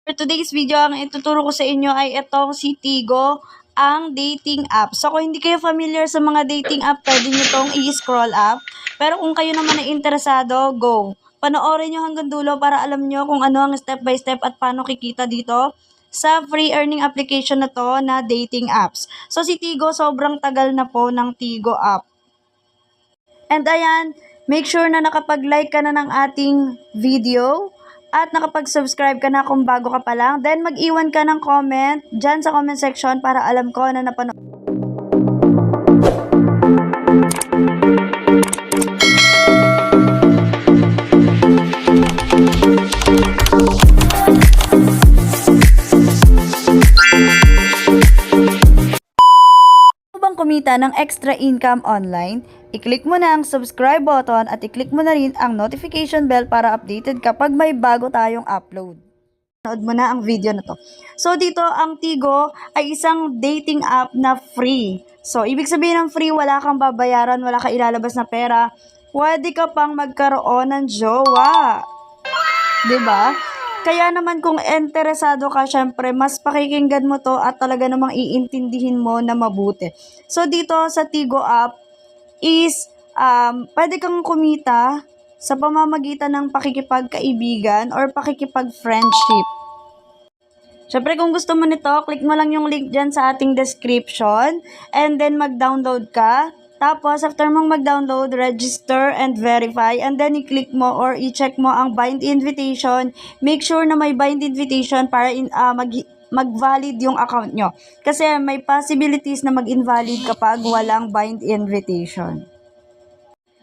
For today's video, ang ituturo ko sa inyo ay itong si Tigo, ang dating app. So, kung hindi kayo familiar sa mga dating app, pwede nyo itong i-scroll up. Pero kung kayo naman ay interesado, go. Panoorin nyo hanggang dulo para alam nyo kung ano ang step by step at paano kikita dito sa free earning application na to na dating apps. So, si Tigo, sobrang tagal na po ng Tigo app. And ayan, make sure na nakapag-like ka na ng ating video at nakapag-subscribe ka na kung bago ka pa lang. Then mag-iwan ka ng comment dyan sa comment section para alam ko na napanood. Kumita ng extra income online, i-click mo na ang subscribe button at i-click mo na rin ang notification bell para updated kapag may bago tayong upload. Nood mo na ang video na to. So dito ang Tigo ay isang dating app na free. So ibig sabihin ng free, wala kang babayaran, wala kang ilalabas na pera. Pwede ka pang magkaroon ng jowa. 'Di ba? Kaya naman kung interesado ka, syempre, mas pakikinggan mo to at talaga namang iintindihin mo na mabuti. So, dito sa Tigo app is, pwede kang kumita sa pamamagitan ng pakikipagkaibigan or pakikipag-friendship. Syempre, kung gusto mo nito, click mo lang yung link dyan sa ating description and then mag-download ka. Tapos, after mong mag-download, register and verify. And then, i-click mo or i-check mo ang bind invitation. Make sure na may bind invitation para mag-valid yung account nyo. Kasi may possibilities na mag-invalid kapag walang bind invitation.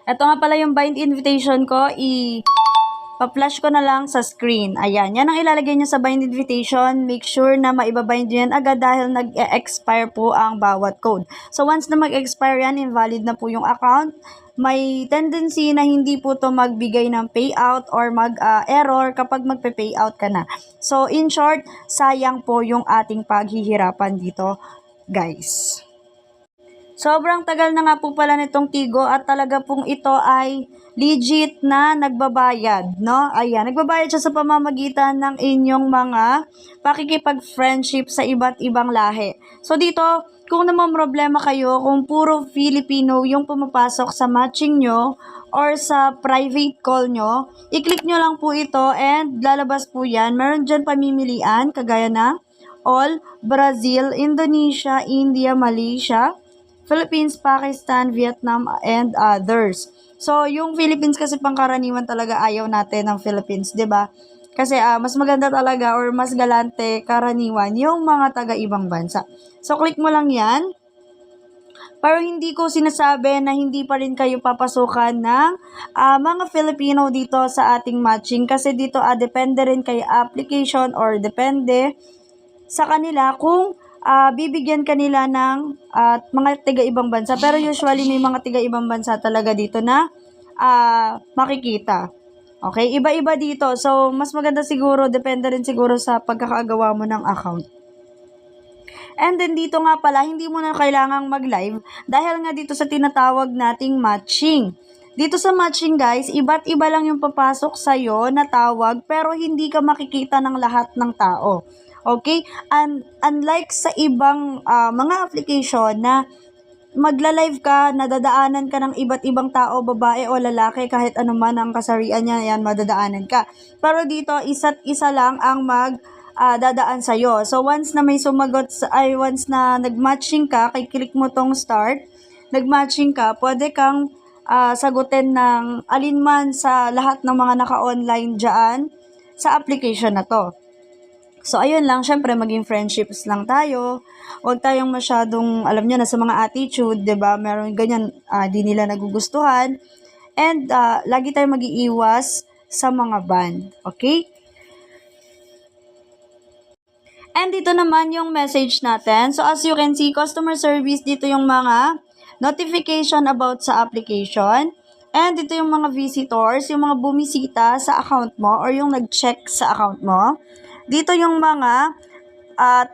Ito nga pala yung bind invitation ko. Pa-flash ko na lang sa screen. Ayan, yan ang ilalagay nyo sa bind invitation. Make sure na maibabind nyo yan agad dahil nag-expire po ang bawat code. So, once na mag-expire yan, invalid na po yung account. May tendency na hindi po to magbigay ng payout or mag-error kapag magpe-payout ka na. So, in short, sayang po yung ating paghihirapan dito, guys. Sobrang tagal na nga po pala nitong Tigo at talaga pong ito ay legit na nagbabayad, no? Ayan, nagbabayad siya sa pamamagitan ng inyong mga pakikipag-friendship sa iba't ibang lahi. So dito, kung naman problema kayo, kung puro Filipino yung pumapasok sa matching nyo or sa private call nyo, i-click nyo lang po ito and lalabas po yan. Meron dyan pamimilian, kagaya na all, Brazil, Indonesia, India, Malaysia, Philippines, Pakistan, Vietnam, and others. So, yung Philippines kasi pangkaraniwan talaga ayaw natin ng Philippines, 'di ba? Kasi mas maganda talaga or mas galante karaniwan yung mga taga-ibang bansa. So, click mo lang 'yan. Pero hindi ko sinasabi na hindi pa rin kayo papasukan ng mga Filipino dito sa ating matching kasi dito depende rin kay application or depende sa kanila kung bibigyan kanila ng mga tiga-ibang bansa. Pero usually may mga tiga-ibang bansa talaga dito na makikita. Okay? Iba-iba dito. So, mas maganda siguro, depende rin siguro sa pagkakagawa mo ng account. And then dito nga pala, hindi mo na kailangang mag-live dahil nga dito sa tinatawag nating matching. Dito sa matching guys, iba't iba lang yung papasok sa'yo na tawag pero hindi ka makikita ng lahat ng tao. Okay? And unlike sa ibang mga application na magla-live ka, nadadaanan ka ng iba't ibang tao, babae o lalaki, kahit anuman ang kasarian niya, yan, madadaanan ka. Pero dito, isa't isa lang ang dadaan sa'yo. So, once na may sumagot, once na nag-matching ka, click mo tong start, nag-matching ka, pwede kang sagutin ng alinman sa lahat ng mga naka-online dyan sa application na to. So, ayun lang, syempre, maging friendships lang tayo. Huwag tayong masyadong, alam nyo na sa mga attitude, 'di ba? Meron ganyan, di nila nagugustuhan. And, lagi tayong mag-iiwas sa mga ban. Okay? And dito naman yung message natin. So, as you can see, customer service, dito yung mga notification about sa application. And dito yung mga visitors, yung mga bumisita sa account mo or yung nag-check sa account mo. Dito yung mga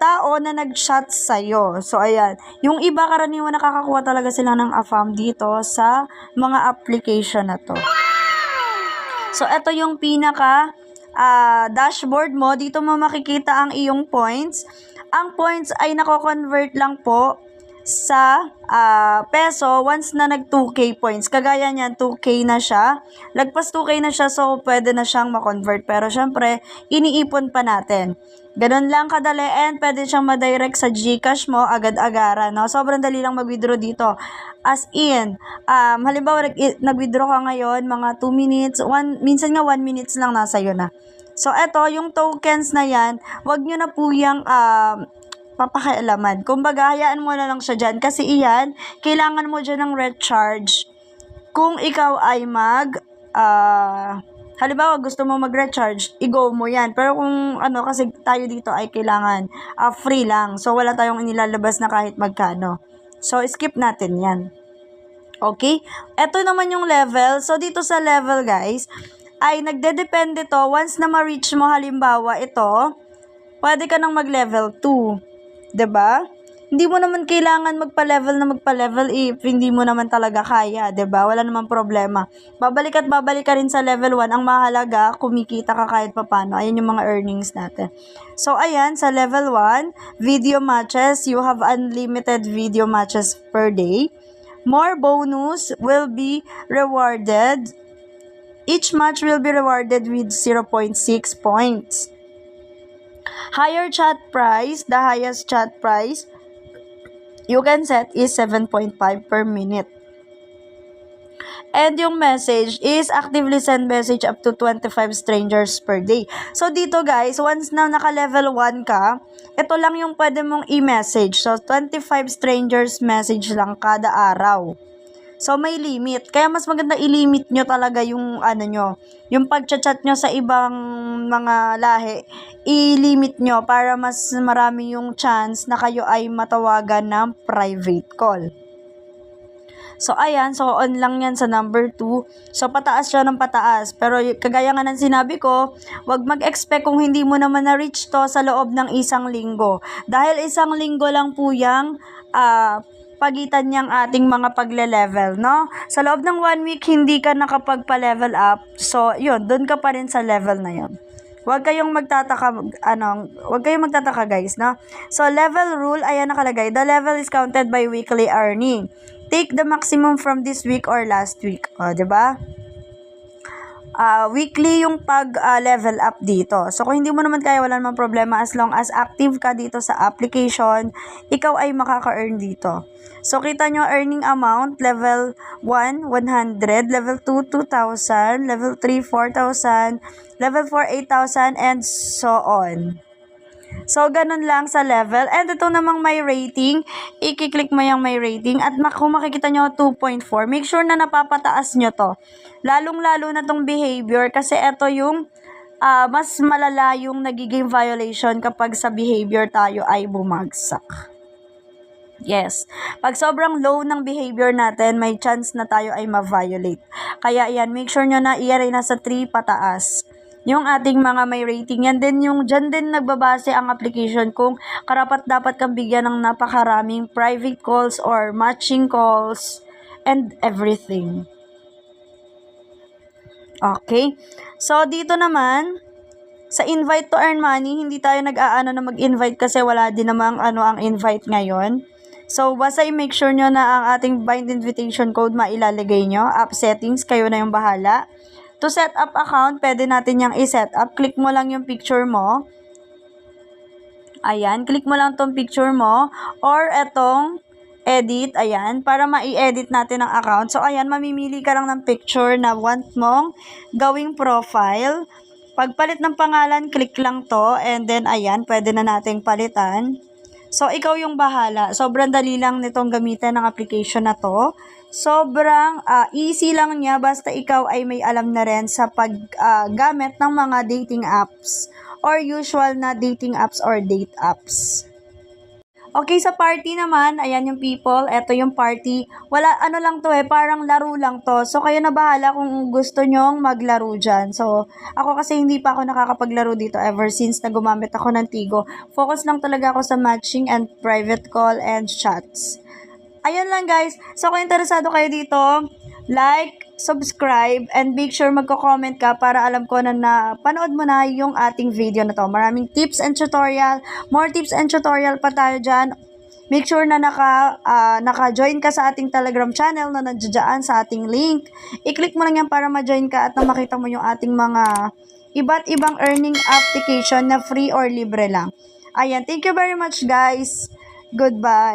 tao na nag-chat sa'yo. So, ayan. Yung iba karaniwan nakakakuha talaga sila ng AFAM dito sa mga application na to. So, ito yung pinaka dashboard mo, dito mo makikita ang iyong points. Ang points ay nako-convert lang po sa peso once na nag 2K points. Kagaya niyan, 2K na siya. Lagpas 2K na siya, so pwede na siyang ma-convert. Pero syempre, iniipon pa natin. Ganun lang kadali, and pwede siyang ma-direct sa GCash mo agad-agaran. No? Sobrang dali lang mag-withdraw dito. As in, halimbawa nag-withdraw ka ngayon, mga 2 minutes, minsan nga 1 minutes lang nasa iyo na. So, eto, yung tokens na yan, wag nyo na po yung papakialaman. Kumbaga, hayaan mo na lang siya dyan. Kasi iyan, kailangan mo dyan ng recharge. Kung ikaw ay halimbawa, gusto mo mag-recharge, i-go mo yan. Pero kung kasi tayo dito ay kailangan free lang. So, wala tayong inilalabas na kahit magkano. So, skip natin yan. Okay? Ito naman yung level. So, dito sa level, guys, ay nagdedepende to. Once na ma-reach mo, halimbawa, ito, pwede ka nang mag-level 2. 'Di ba? Hindi mo naman kailangan magpa-level if hindi mo naman talaga kaya, 'di ba? Wala namang problema. Babalik ka rin sa level 1. Ang mahalaga, kumikita ka kahit papano. Ayan yung mga earnings natin. So, ayan, sa level 1, video matches. You have unlimited video matches per day. More bonus will be rewarded. Each match will be rewarded with 0.6 points. Higher chat price, the highest chat price you can set is 7.5 per minute. And yung message is actively send message up to 25 strangers per day. So, dito guys, once na naka-level 1 ka, ito lang yung pwede mong i-message. So, 25 strangers message lang kada araw. So, may limit. Kaya mas maganda i-limit nyo talaga yung yung pag-chat nyo sa ibang mga lahi. I-limit nyo para mas marami yung chance na kayo ay matawagan ng private call. So, ayan. So, on lang yan sa number 2. So, pataas siya ng pataas. Pero, kagaya nga ng sinabi ko, wag mag-expect kung hindi mo naman na-reach to sa loob ng 1 linggo. Dahil 1 linggo lang po yung pagitan niyang ating mga pagle-level, no? Sa loob ng 1 week, hindi ka nakapagpa-level up. So, yun, dun ka pa rin sa level na yun. Huwag kayong magtataka guys, no? So, level rule, ayan nakalagay. The level is counted by weekly earning. Take the maximum from this week or last week. O, diba? Weekly yung pag-level up dito. So, kung hindi mo naman kaya, wala namang problema. As long as active ka dito sa application, ikaw ay makaka-earn dito. So, kita nyo, earning amount, level 1, 100, level 2, 2,000, level 3, 4,000, level 4, 8,000, and so on. So, ganun lang sa level. And ito namang may rating, i-click mo yung may rating. At kung makikita nyo, 2.4. Make sure na napapataas nyo to. Lalong-lalo na tong behavior kasi ito yung mas malala yung nagiging violation kapag sa behavior tayo ay bumagsak. Yes. Pag sobrang low ng behavior natin, may chance na tayo ay ma-violate. Kaya yan, make sure nyo na i-array na sa 3 pataas yung ating mga may rating. Yan din yung dyan din nagbabase ang application kung karapat dapat kang bigyan ng napakaraming private calls or matching calls and everything. Okay? So, dito naman, sa invite to earn money, hindi tayo nag-aano na mag-invite kasi wala din namang ang invite ngayon. So, basta i-make sure nyo na ang ating bind invitation code mailalagay nyo. App settings, kayo na yung bahala. To set up account, pwede natin yung i-set up. Click mo lang yung picture mo. Ayan, click mo lang tong picture mo. Or etong edit, ayan, para ma-i-edit natin ang account. So, ayan, mamimili ka lang ng picture na want mong gawing profile. Pagpalit ng pangalan, click lang to. And then, ayan, pwede na nating palitan. So, ikaw yung bahala. Sobrang dali lang nitong gamitin ng application na to. Sobrang easy lang niya basta ikaw ay may alam na rin sa paggamit ng mga dating apps or usual na dating apps or date apps. Okay, sa party naman, ayan yung people, eto yung party. Wala, lang to parang laro lang to. So, kayo na bahala kung gusto nyong maglaro dyan. So, ako kasi hindi pa ako nakakapaglaro dito ever since na gumamit ako ng Tigo. Focus lang talaga ako sa matching and private call and chats. Ayun lang guys. So, kung interesado kayo dito, like, subscribe, and make sure magko-comment ka para alam ko na panood mo na yung ating video na to. Maraming tips and tutorial, more tips and tutorial pa tayo dyan. Make sure na naka-join ka sa ating Telegram channel na nandiyan sa ating link. I-click mo lang yan para ma-join ka at na makita mo yung ating mga iba't ibang earning application na free or libre lang. Ayan, thank you very much guys. Goodbye.